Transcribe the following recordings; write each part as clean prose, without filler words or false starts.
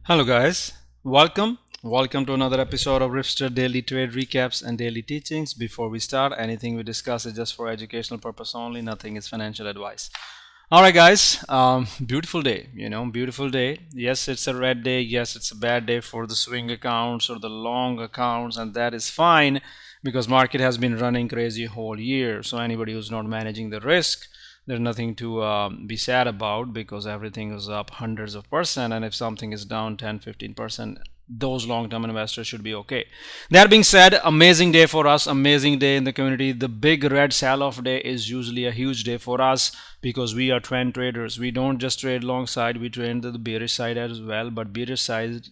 Hello guys, welcome to another episode of Ripster Daily Trade Recaps and Daily Teachings. Before we start, anything we discuss is just for educational purpose only, nothing is financial advice. Alright guys, beautiful day, beautiful day. Yes, it's a red day, yes, it's a bad day for the swing accounts or the long accounts, and that is fine because market has been running crazy whole year. So anybody who's not managing the risk, there's nothing to be sad about because everything is up hundreds of percent, and if something is down 10-15%, those long-term investors should be okay. That being said, amazing day for us, amazing day in the community. The big red sell-off day is usually a huge day for us because we are trend traders. We don't just trade long side, we trade the bearish side as well, but bearish side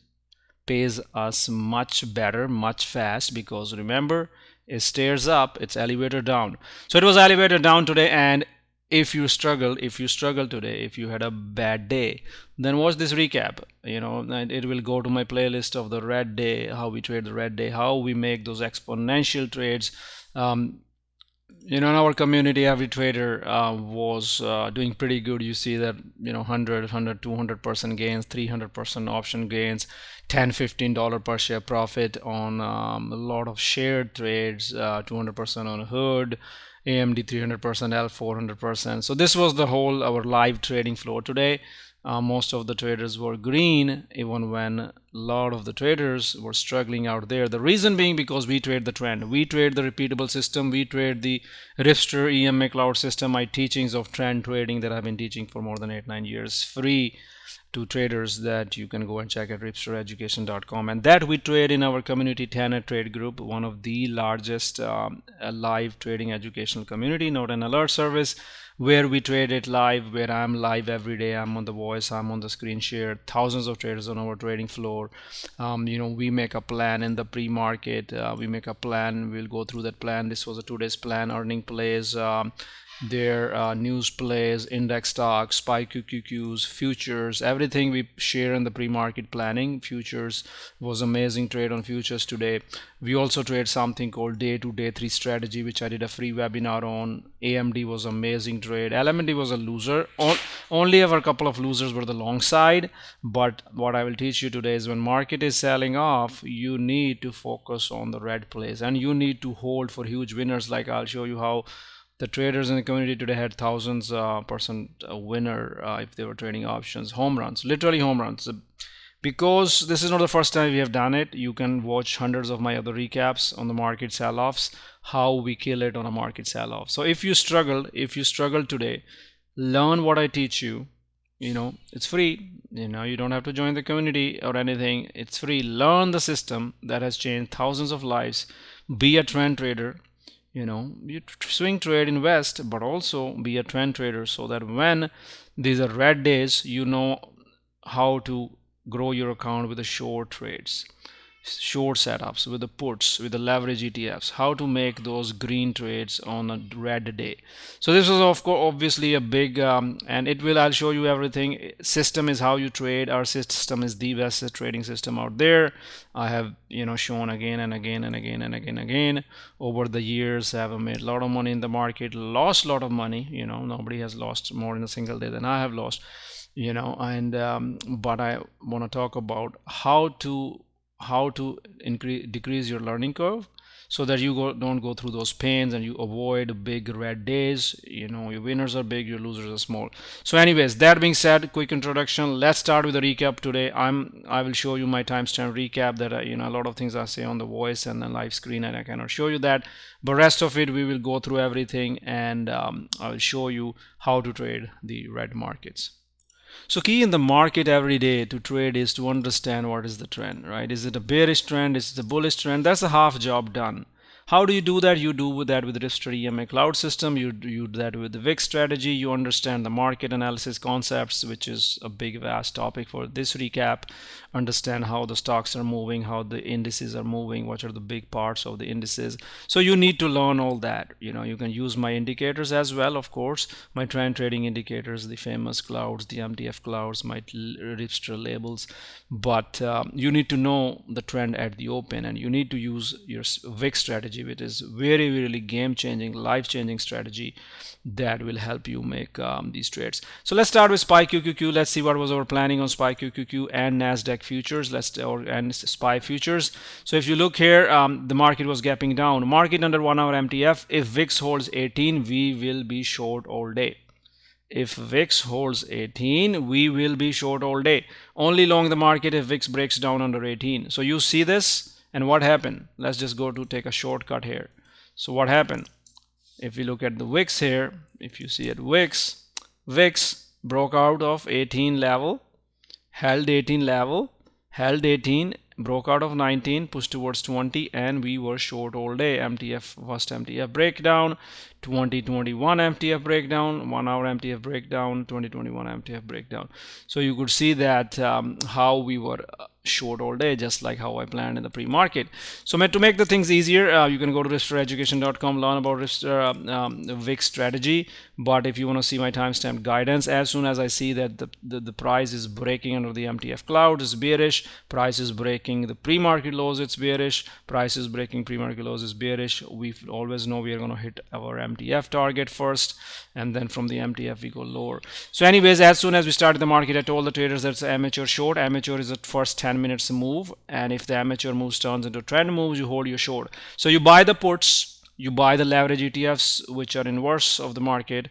pays us much better, much fast, because remember, it stairs up, it's elevator down. So it was elevator down today, and if you struggle today, if you had a bad day, then watch this recap, and it will go to my playlist of the red day, how we trade the red day, how we make those exponential trades. In our community, every trader was doing pretty good. You see that 100 200% gains, 300% option gains, $10-15 per share profit on a lot of shared trades, 200% on hood, AMD 300%, L 400%. So this was the whole our live trading floor today. Most of the traders were green, even when a lot of the traders were struggling out there. The reason being because we trade the trend, we trade the repeatable system, we trade the Ripster EMA cloud system, my teachings of trend trading that I've been teaching for more than 8-9 years, free to traders, that you can go and check at ripstereducation.com, and that we trade in our community Tanner Trade Group, one of the largest live trading educational community, not an alert service, where we trade it live, where I'm live every day. I'm on the voice, I'm on the screen share, thousands of traders on our trading floor. We make a plan in the pre-market, we make a plan, we'll go through that plan. This was a 2 days plan, earning plays, their news plays, index stocks, SPY QQQs, futures, everything we share in the pre-market planning. Futures was amazing trade on futures today. We also trade something called day 2 day 3 strategy, which I did a free webinar on. AMD was amazing trade. LMND was a loser. Only ever a couple of losers were the long side. But what I will teach you today is when market is selling off, you need to focus on the red plays and you need to hold for huge winners. Like I'll show you how the traders in the community today had thousands percent winner if they were trading options, home runs, literally home runs. Because this is not the first time we have done it, you can watch hundreds of my other recaps on the market sell-offs, how we kill it on a market sell-off. So if you struggle today, learn what I teach you. It's free. You don't have to join the community or anything. It's free. Learn the system that has changed thousands of lives. Be a trend trader. You swing trade, invest, but also be a trend trader, so that when these are red days, you know how to grow your account with the short trades, short setups, with the puts, with the leverage ETFs, how to make those green trades on a red day. So this is of course obviously a big and I'll show you everything. System is how you trade. Our system is the best trading system out there. I have shown again and again and again and again over the years. I have made a lot of money in the market, lost a lot of money. Nobody has lost more in a single day than I have lost. But I want to talk about how to decrease your learning curve, so that you don't go through those pains and you avoid big red days. Your winners are big, your losers are small. So anyways, that being said, quick introduction, let's start with a recap today. I will show you my timestamp recap that a lot of things I say on the voice and the live screen, and I cannot show you that, but rest of it we will go through everything, and I will show you how to trade the red markets. So key in the market every day to trade is to understand what is the trend, right? Is it a bearish trend? Is it a bullish trend? That's a half job done. How do you do that? You do that with Ripster EMA cloud system. You do that with the VIX strategy. You understand the market analysis concepts, which is a big vast topic for this recap. Understand how the stocks are moving, how the indices are moving, what are the big parts of the indices. So you need to learn all that. You can use my indicators as well, of course, my trend trading indicators, the famous clouds, the MTF clouds, my Ripster labels. But you need to know the trend at the open, and you need to use your VIX strategy strategy, which is very really game-changing, life-changing strategy that will help you make these trades. So let's start with SPY QQQ. Let's see what was our planning on SPY QQQ and Nasdaq futures. And SPY futures. So if you look here, the market was gapping down. Market under 1 hour MTF. If VIX holds 18, we will be short all day. If VIX holds 18, we will be short all day. Only long the market if VIX breaks down under 18. So you see this, and what happened? Let's just go to take a shortcut here. So what happened? If we look at the VIX here, if you see at VIX broke out of 18 level, held 18 level, held 18, broke out of 19, pushed towards 20, and we were short all day. MTF, first MTF breakdown, 2021 MTF breakdown, 1 hour MTF breakdown, 2021 MTF breakdown. So you could see that how we were short all day, just like how I planned in the pre-market. So to make the things easier, you can go to ripstereducation.com, learn about Ripster VIX strategy. But if you want to see my timestamp guidance, as soon as I see that the price is breaking under the MTF cloud, it's bearish, price is breaking the pre-market lows, it's bearish, price is breaking pre-market lows, is bearish, we always know we are going to hit our MTF target first, and then from the MTF we go lower. So anyways, as soon as we started the market, I told the traders that's amateur short. Amateur is at first 10 minutes move, and if the amateur moves turns into trend moves, you hold your short. So you buy the puts, you buy the leverage ETFs, which are inverse of the market,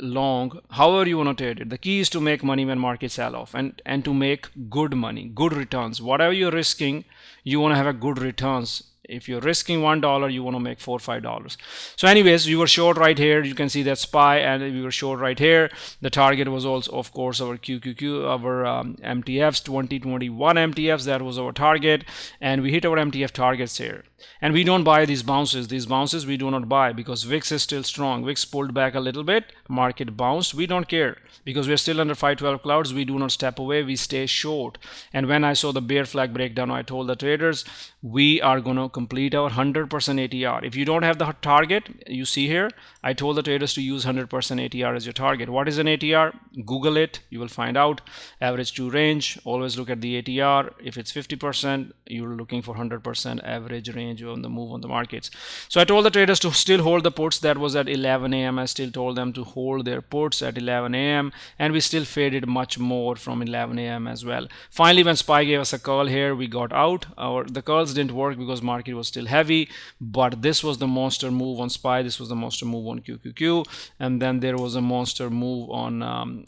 long, however you want to trade it. The key is to make money when markets sell off, and to make good money, good returns. Whatever you're risking, you want to have a good returns. If you're risking $1, you want to make $4 or $5. So anyways, we were short right here. You can see that SPY, and we were short right here. The target was also, of course, our QQQ, our MTFs, 2021 MTFs. That was our target, and we hit our MTF targets here. And we don't buy these bounces. These bounces we do not buy because VIX is still strong. VIX pulled back a little bit, market bounced. We don't care because we're still under 512 clouds. We do not step away. We stay short. And when I saw the bear flag breakdown, I told the traders we are going to complete our 100% ATR. If you don't have the target, you see here, I told the traders to use 100% ATR as your target. What is an ATR? Google it. You will find out. Average to range. Always look at the ATR. If it's 50%, you're looking for 100% average range on the move on the markets. So I told the traders to still hold the puts. That was at 11 a.m. I still told them to hold their puts at 11 a.m. and we still faded much more from 11 a.m. as well. Finally, when SPY gave us a call here, we got out. The calls didn't work because market was still heavy, but this was the monster move on SPY. This was the monster move on QQQ, and then there was a monster move on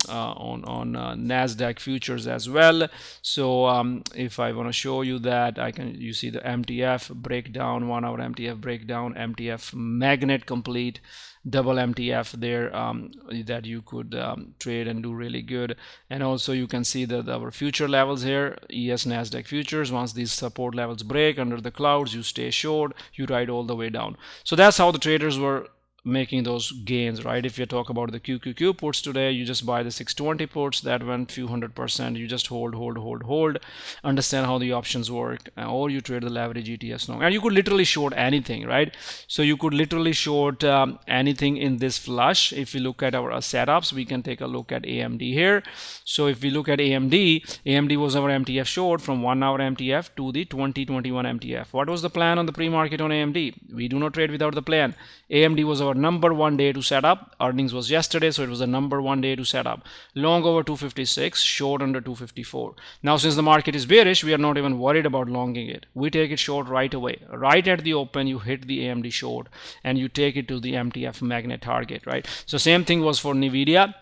Nasdaq futures as well. So if I want to show you that, you see the MTF breakdown, 1 hour MTF breakdown, MTF magnet complete, double MTF there that you could trade and do really good. And also you can see that our future levels here, ES Nasdaq futures, once these support levels break under the clouds, you stay short, you ride all the way down. So that's how the traders were making those gains, right? If you talk about the QQQ puts today, you just buy the 620 puts that went few 100%. You just hold, understand how the options work, or you trade the leverage ETFs now. And you could literally short anything, right? So you could literally short anything in this flush. If you look at our setups, we can take a look at AMD here. So if we look at AMD was our MTF short from 1 hour MTF to the 2021 MTF. What was the plan on the pre-market on AMD? We do not trade without the plan. AMD was our number one day to set up. Earnings was yesterday, so it was the number one day to set up. Long over 256, short under 254. Now since the market is bearish, we are not even worried about longing it. We take it short right away. Right at the open, you hit the AMD short and you take it to the MTF magnet target, right? So same thing was for NVDA.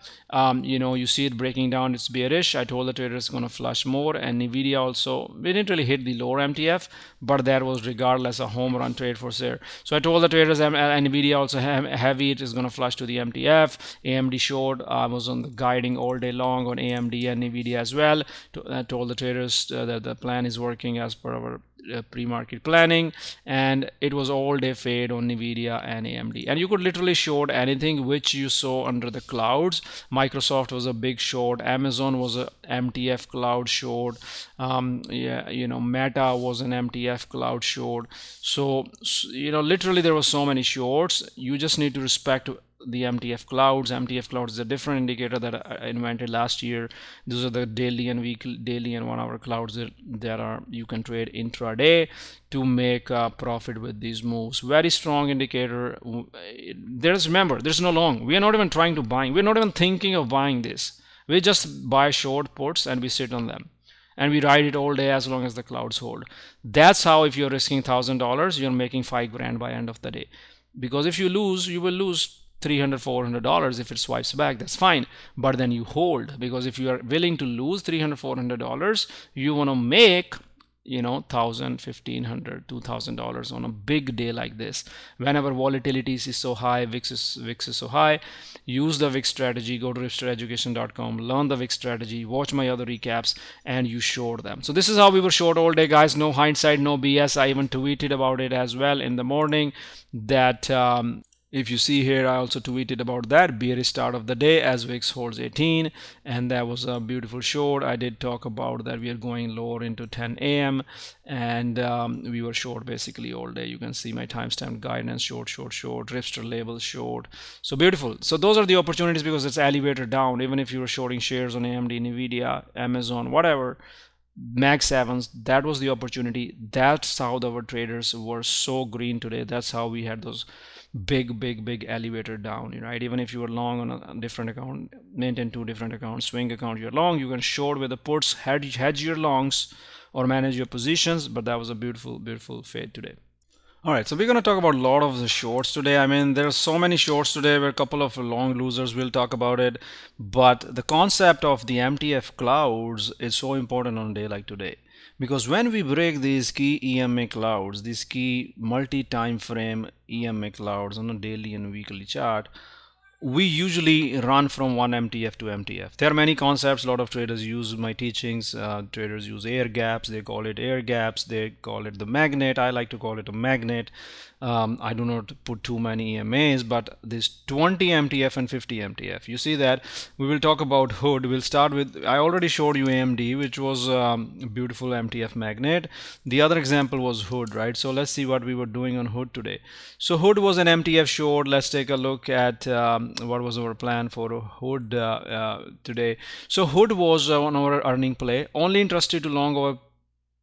You see it breaking down, it's bearish. I told the traders it's going to flush more, and NVIDIA also, we didn't really hit the lower MTF, but that was regardless a home run trade for sale. So I told the traders NVIDIA also heavy, it is going to flush to the MTF. AMD short, I was on the guiding all day long on AMD and NVIDIA as well. I told the traders that the plan is working as per our pre-market planning, and it was all day fade on NVIDIA and AMD. And you could literally short anything which you saw under the clouds. Microsoft was a big short, Amazon was a MTF cloud short, Meta was an MTF cloud short. So literally there were so many shorts. You just need to respect the MTF clouds. MTF clouds is a different indicator that I invented last year. Those are the daily and weekly, daily and 1 hour clouds that are you can trade intraday to make a profit with these moves. Very strong indicator. Remember, there's no long. We are not even trying to buy. We're not even thinking of buying this. We just buy short puts and we sit on them and we ride it all day as long as the clouds hold. That's how, if you're risking $1,000, you're making $5,000 by end of the day. Because if you lose, you will lose $300, $400. If it swipes back, that's fine, but then you hold, because if you are willing to lose $300, $400, you want to make $1,000, $1,500, $2,000 on a big day like this. Whenever volatility is so high, VIX is so high, use the VIX strategy. Go to ripstereducation.com, learn the VIX strategy, watch my other recaps, and you short them. So this is how we were short all day, guys. No hindsight, no BS. I even tweeted about it as well in the morning that if you see here, I also tweeted about that bearish start of the day as VIX holds 18, and that was a beautiful short. I did talk about that we are going lower into 10 a.m. and we were short basically all day. You can see my timestamp guidance, short, Ripster label short. So beautiful. So those are the opportunities, because it's elevator down. Even if you were shorting shares on AMD, NVDA, Amazon, whatever, Mag 7s, that was the opportunity. That's how our traders were so green today. That's how we had those big elevator down, right? Even if you were long on a different account, maintain 2 different accounts, swing account, you're long, you can short with the puts, hedge your longs or manage your positions. But that was a beautiful fade today. All right, so we're going to talk about a lot of the shorts today. I mean, there are so many shorts today. We're a couple of long losers. We'll talk about it. But the concept of the MTF clouds is so important on a day like today. Because when we break these key EMA clouds, these key multi-time frame EMA clouds on a daily and weekly chart, we usually run from one MTF to MTF. There are many concepts. A lot of traders use my teachings. Traders use air gaps. They call it air gaps. They call it the magnet. I like to call it a magnet. I do not put too many EMAs, but there's 20 MTF and 50 MTF. You see that. We will talk about hood. We'll start with, I already showed you AMD, which was a beautiful MTF magnet. The other example was hood, right? So let's see what we were doing on hood today. So hood was an MTF short. Let's take a look at what was our plan for hood today. So hood was on our earning play, only interested to long our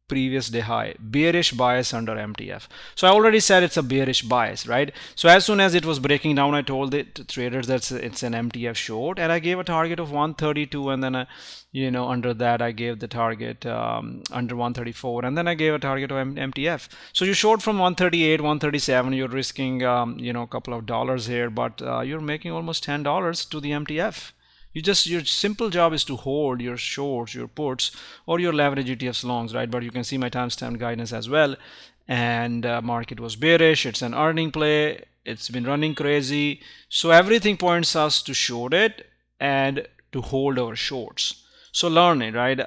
previous day high, bearish bias under MTF. So I already said it's a bearish bias, right? So as soon as it was breaking down, I told the traders that it's an MTF short, and I gave a target of 132, and then under that I gave the target under 134, and then I gave a target of MTF. So you short from 138, 137, you're risking a couple of dollars here, but you're making almost $10 to the MTF. Your simple job is to hold your shorts, your puts, or your leverage ETFs longs, right? But you can see my timestamp guidance as well. And market was bearish. It's an earning play. It's been running crazy. So everything points us to short it and to hold our shorts. So learn it, right?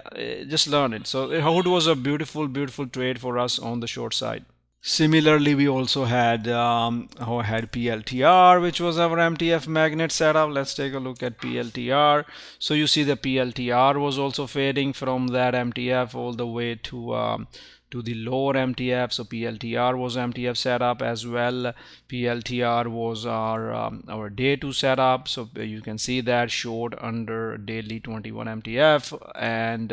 Just learn it. So hood was a beautiful trade for us on the short side. Similarly, we also had PLTR, which was our MTF magnet setup. Let's take a look at PLTR. So you see the PLTR was also fading from that MTF all the way to the lower MTF. So PLTR was MTF setup as well. PLTR was our day 2 setup. So you can see that short under daily 21 MTF, and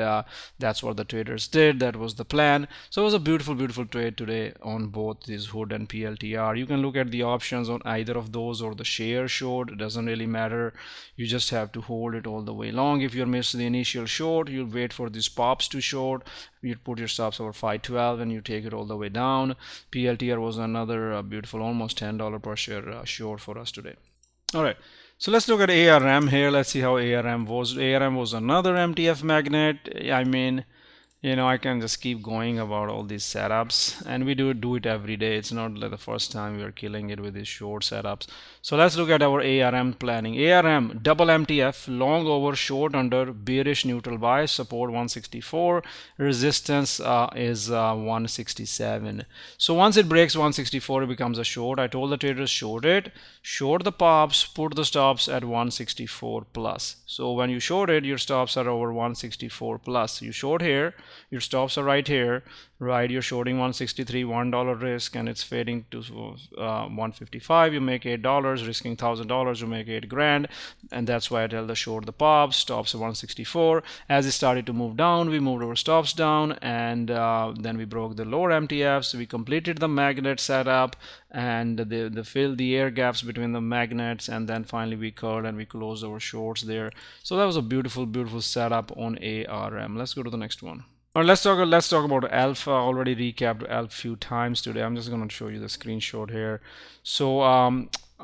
that's what the traders did. That was the plan. So it was a beautiful trade today on both this hood and PLTR. You can look at the options on either of those or the share short. It doesn't really matter. You just have to hold it all the way long. If you missed the initial short, you'll wait for these pops to short. You put your stops over 512 and you take it all the way down. PLTR was another beautiful, almost $10 per share short for us today. All right, so let's look at ARM here. Let's see how ARM was. ARM was another MTF magnet. I mean, I can just keep going about all these setups, and we do it every day. It's not like the first time we are killing it with these short setups. So let's look at our ARM planning. ARM double MTF, long over, short under, bearish neutral bias, support 164, resistance is 167. So once it breaks 164, it becomes a short. I told the traders short it, short the pops, put the stops at 164 plus. So when you short it, your stops are over 164 plus. You short here, your stops are right here, right? You're shorting 163, $1 risk, and it's fading to 155. You make $8, risking $1,000, you make 8 grand, and that's why I tell the short the pops. Stops at 164. As it started to move down, we moved our stops down, and then we broke the lower MTFs. We completed the magnet setup and the fill the air gaps between the magnets, and then finally we curled and we closed our shorts there. So that was a beautiful setup on ARM. Let's go to the next one. All right, let's talk about alpha. I already recapped alpha a few times today. I'm just going to show you the screenshot here. So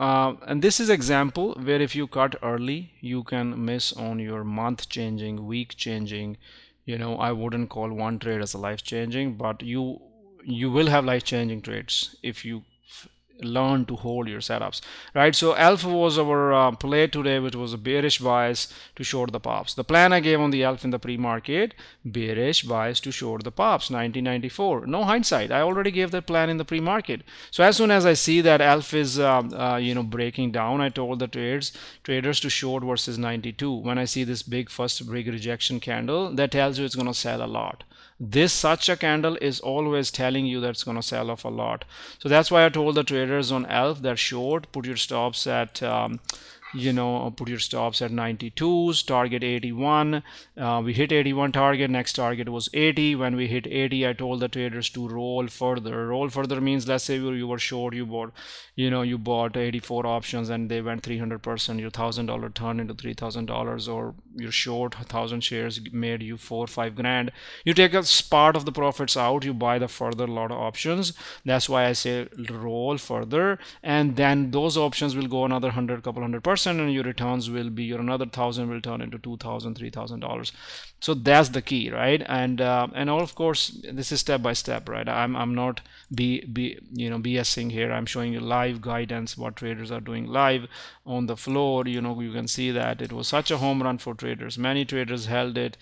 and this is example where if you cut early, you can miss on your month changing, week changing. You know, I wouldn't call one trade as a life changing, but you will have life changing trades if you learn to hold your setups, right? So alpha was our play today, which was a bearish bias to short the pops. The plan I gave on the alpha in the pre-market, bearish bias to short the pops, 1994. No hindsight, I already gave that plan in the pre-market. So as soon as I see that alpha is you know, breaking down, I told the traders to short versus 92. When I see this first big rejection candle, that tells you it's going to sell a lot. Such a candle is always telling you that it's going to sell off a lot. So that's why I told the traders on ALF that short, put your stops at you know, put your stops at 92s, target 81. We hit 81 target, next target was 80. When we hit 80, I told the traders to roll further. Roll further means, let's say you were short, you bought 84 options and they went 300%, your $1,000 turned into $3,000, or you're short 1,000 shares made you 4 or 5 grand. You take a part of the profits out, you buy the further lot of options. That's why I say roll further, and then those options will go another 100, couple 100%, and your returns will be, your another 1,000 will turn into $2,000, $3,000. So that's the key, right? And all, of course, this is step by step, right? I'm not BSing here. I'm showing you live guidance, what traders are doing live on the floor. You know, you can see that it was such a home run for traders. Many traders held it.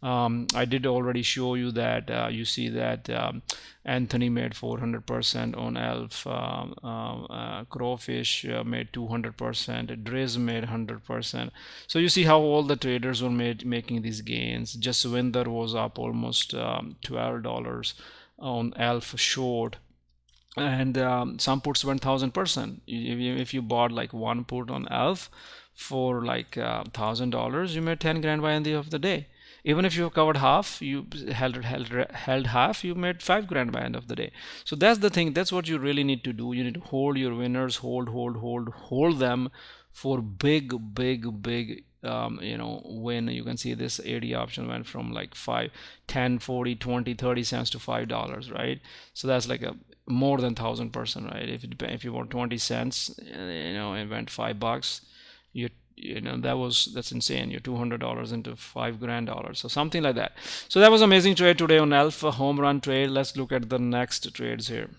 I did already show you that. You see that Anthony made 400% on ELF, Crawfish made 200%, Driz made 100%. So you see how all the traders were making these gains. Jaswinder was up almost $12 on ELF short, and some puts went 1,000%. If you bought like one put on ELF for like $1,000, you made 10 grand by the end of the day. Even if you covered half, you held half, you made 5 grand by end of the day. So that's the thing. That's what you really need to do. You need to hold your winners, hold them for big you know, win. You can see this 80 option went from like 5, 10, 40, 20, 30 cents to $5, right? So that's like a more than 1,000%, right? If you want 20 cents, you know, it went $5. You know, that's insane. You're $200 into $5 grand. So something like that. So that was amazing trade today on Alpha, home run trade. Let's look at the next trades here.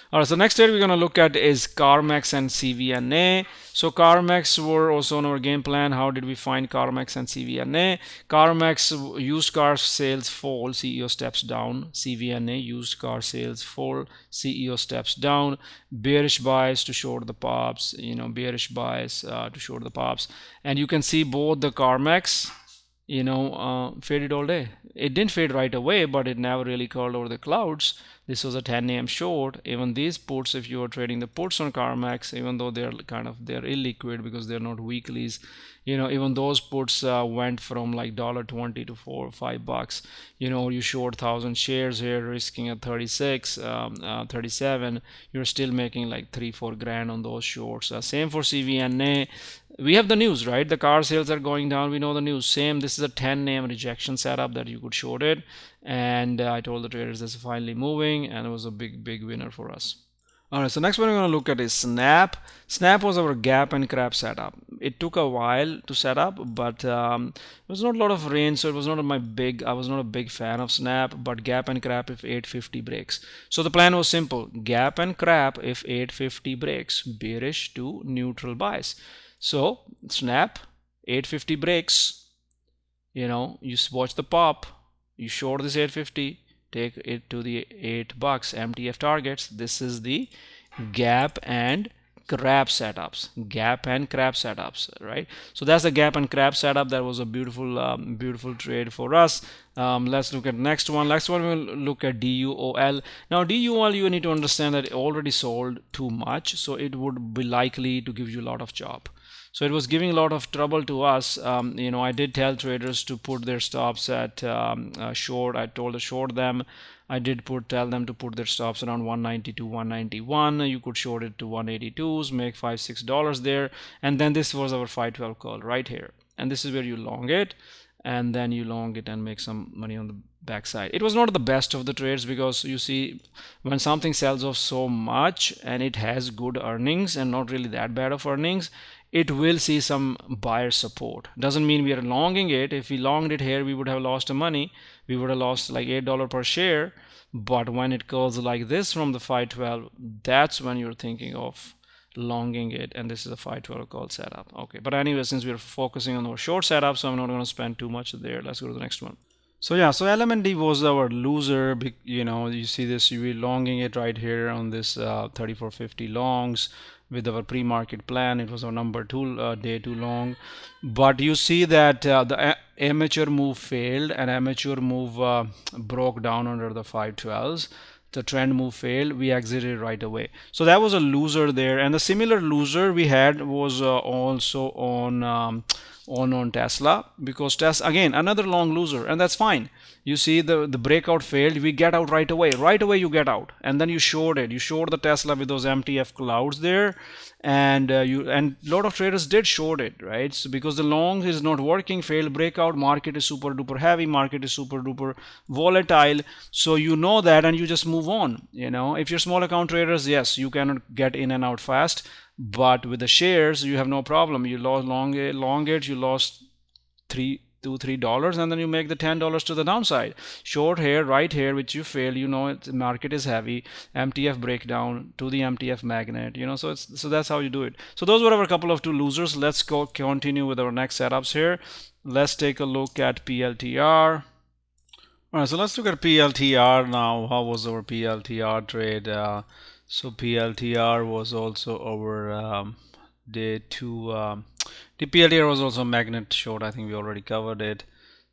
All right, so next trade we're going to look at is CarMax and CVNA. So CarMax were also on our game plan. How did we find CarMax and CVNA? CarMax, used car sales fall, CEO steps down. CVNA, used car sales fall, CEO steps down. Bearish bias to short the pops, you know, bearish bias to short the pops. And you can see both the CarMax, you know, faded all day. It didn't fade right away, but it never really curled over the clouds. This was a 10 a.m. short. Even these puts, if you are trading the puts on CarMax, even though they're illiquid because they're not weeklies, you know, even those puts went from like $1.20 to $4 or $5. You know, you short 1,000 shares here, risking at 36, 37. You're still making like 3-4 grand on those shorts. Same for CVNA. We have the news, right? The car sales are going down. We know the news. Same. This is a 10 a.m. rejection setup that you could short it. And I told the traders this is finally moving, and it was a big winner for us. All right, so next one we're going to look at is Snap. Snap was our gap and crap setup. It took a while to set up, but there was not a lot of range, so it was not I was not a big fan of Snap, but gap and crap if 850 breaks. So the plan was simple: gap and crap if 850 breaks, bearish to neutral bias. So Snap, 850 breaks, you know, you watch the pop, you short this 850, take it to the $8 MTF targets. This is the gap and crab setups, gap and crab setups, right? So that's the gap and crab setup. That was a beautiful beautiful trade for us. Let's look at next one. Next one we'll look at DUOL. Now DUOL, you need to understand that it already sold too much, so it would be likely to give you a lot of chop. So it was giving a lot of trouble to us. You know, I did tell traders to put their stops at short. I told to short them. I did tell them to put their stops around 192, 191. You could short it to 182s, make $5-6 there. And then this was our 512 call right here. And this is where you long it, and then you long it and make some money on the backside. It was not the best of the trades, because you see, when something sells off so much and it has good earnings and not really that bad of earnings, it will see some buyer support. Doesn't mean we are longing it. If we longed it here, we would have lost money. We would have lost like $8 per share. But when it goes like this from the 512, that's when you're thinking of longing it. And this is a 512 call setup. Okay, but anyway, since we're focusing on our short setup, so I'm not going to spend too much there. Let's go to the next one. So yeah, so LMND was our loser. You know, you see this, you be longing it right here on this 3450 longs with our pre-market plan. It was our number 2 day 2 long, but you see that the amateur move failed, and amateur move broke down under the 512s. The trend move failed, we exited right away. So that was a loser there, and the similar loser we had was also on Tesla, because Tesla again another long loser, and that's fine. You see the breakout failed, we get out right away. Right away you get out, and then you short it. You short the Tesla with those MTF clouds there, and a lot of traders did short it, right? So because the long is not working, failed breakout, market is super duper heavy, market is super duper volatile, so you know that, and you just move on. You know, if you're small account traders, yes, you cannot get in and out fast, but with the shares you have no problem. You lost long it, you lost $2-3, and then you make the $10 to the downside. Short here, right here, which you fail, you know, the market is heavy, MTF breakdown to the MTF magnet, you know, so that's how you do it. So those were our couple of 2 losers. Let's go continue with our next setups here. Let's take a look at PLTR. All right, so let's look at PLTR now. How was our PLTR trade? So PLTR was also our day 2. The PLTR was also magnet short. I think we already covered it.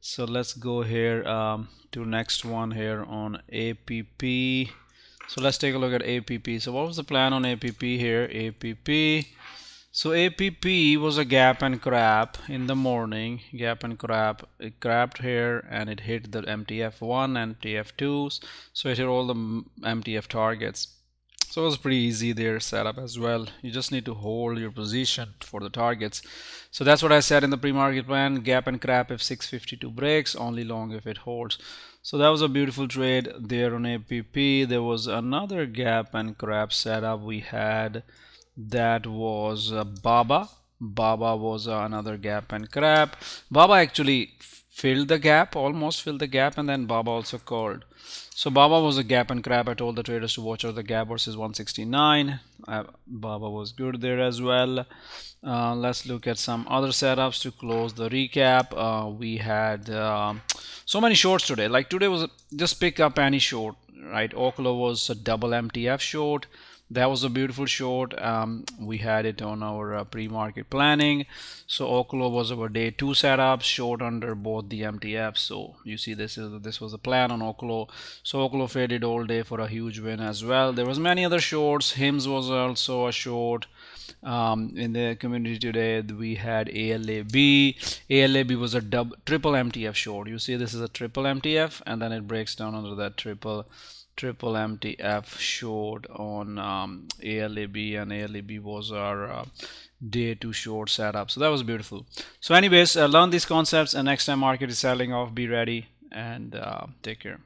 So let's go here to next one here on APP. So let's take a look at APP. So what was the plan on APP here? APP. So APP was a gap and crap in the morning. Gap and crap. It crapped here and it hit the MTF1, MTF2s. So it hit all the MTF targets. So it was pretty easy there setup as well. You just need to hold your position for the targets. So that's what I said in the pre-market plan. Gap and crap if 652 breaks, only long if it holds. So that was a beautiful trade there on APP. There was another gap and crap setup we had. That was BABA. BABA was another gap and crap. BABA actually filled the gap, almost filled the gap, and then BABA also called. So BABA was a gap and crap. I told the traders to watch out the gap versus 169. BABA was good there as well. Let's look at some other setups to close the recap. We had so many shorts today. Like today was just pick up any short, right? OKLO was a double MTF short. That was a beautiful short. We had it on our pre-market planning. So OKLO was our day 2 setup, short under both the MTFs. So you see this was a plan on OKLO. So OKLO faded all day for a huge win as well. There was many other shorts. HIMS was also a short. In the community today we had ALAB. ALAB was a triple MTF short. You see this is a triple MTF, and then it breaks down under that triple MTF short on ALAB, and ALAB was our day 2 short setup. So that was beautiful. So anyways, learn these concepts, and next time market is selling off, be ready, and take care.